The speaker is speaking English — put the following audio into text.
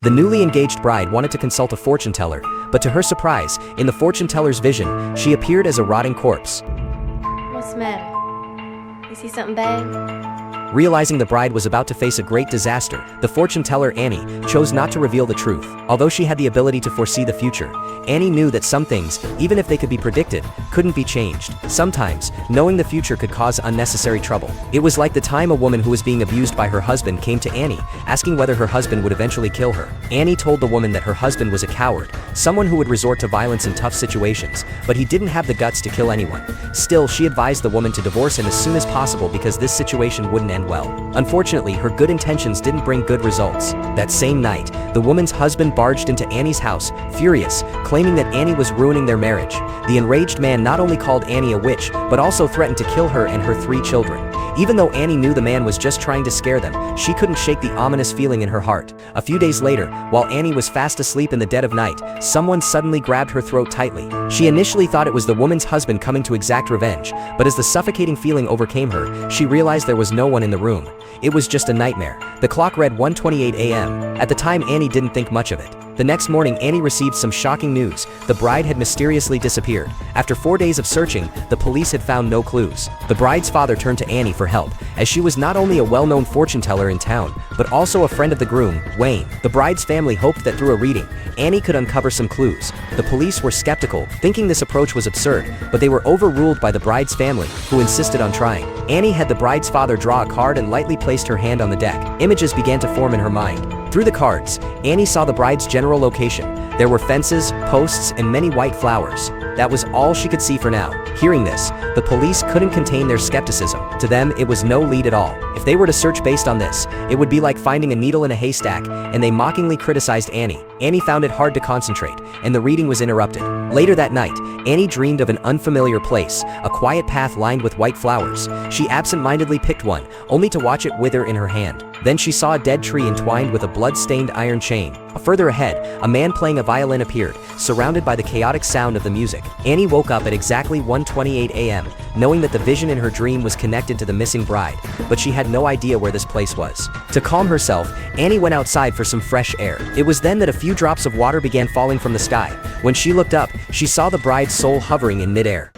The newly engaged bride wanted to consult a fortune teller, but to her surprise, in the fortune teller's vision, she appeared as a rotting corpse. What's the matter? You see something bad? Realizing the bride was about to face a great disaster, the fortune teller Annie chose not to reveal the truth. Although she had the ability to foresee the future, Annie knew that some things, even if they could be predicted, couldn't be changed. Sometimes, knowing the future could cause unnecessary trouble. It was like the time a woman who was being abused by her husband came to Annie, asking whether her husband would eventually kill her. Annie told the woman that her husband was a coward, someone who would resort to violence in tough situations, but he didn't have the guts to kill anyone. Still, she advised the woman to divorce him as soon as possible because this situation wouldn't end well. Unfortunately, her good intentions didn't bring good results. That same night, the woman's husband barged into Annie's house, furious, claiming that Annie was ruining their marriage. The enraged man not only called Annie a witch, but also threatened to kill her and her 3 children. Even though Annie knew the man was just trying to scare them, she couldn't shake the ominous feeling in her heart. A few days later, while Annie was fast asleep in the dead of night, someone suddenly grabbed her throat tightly. She initially thought it was the woman's husband coming to exact revenge, but as the suffocating feeling overcame her, she realized there was no one in the room. It was just a nightmare. The clock read 1:28 a.m. At the time, Annie didn't think much of it. The next morning, Annie received some shocking news. The bride had mysteriously disappeared. After 4 days of searching, the police had found no clues. The bride's father turned to Annie for help, as she was not only a well-known fortune teller in town, but also a friend of the groom, Wayne. The bride's family hoped that through a reading, Annie could uncover some clues. The police were skeptical, thinking this approach was absurd, but they were overruled by the bride's family, who insisted on trying. Annie had the bride's father draw a card and lightly placed her hand on the deck. Images began to form in her mind. Through the cards, Annie saw the bride's general location. There were fences, posts, and many white flowers. That was all she could see for now. Hearing this, the police couldn't contain their skepticism. To them, it was no lead at all. If they were to search based on this, it would be like finding a needle in a haystack, and they mockingly criticized Annie. Annie found it hard to concentrate, and the reading was interrupted. Later that night, Annie dreamed of an unfamiliar place, a quiet path lined with white flowers. She absent-mindedly picked one, only to watch it wither in her hand. Then she saw a dead tree entwined with a blood-stained iron chain. Further ahead, a man playing a violin appeared, surrounded by the chaotic sound of the music. Annie woke up at exactly 1:28 a.m., knowing that the vision in her dream was connected to the missing bride, but she had no idea where this place was. To calm herself, Annie went outside for some fresh air. It was then that a few drops of water began falling from the sky. When she looked up, she saw the bride's soul hovering in midair.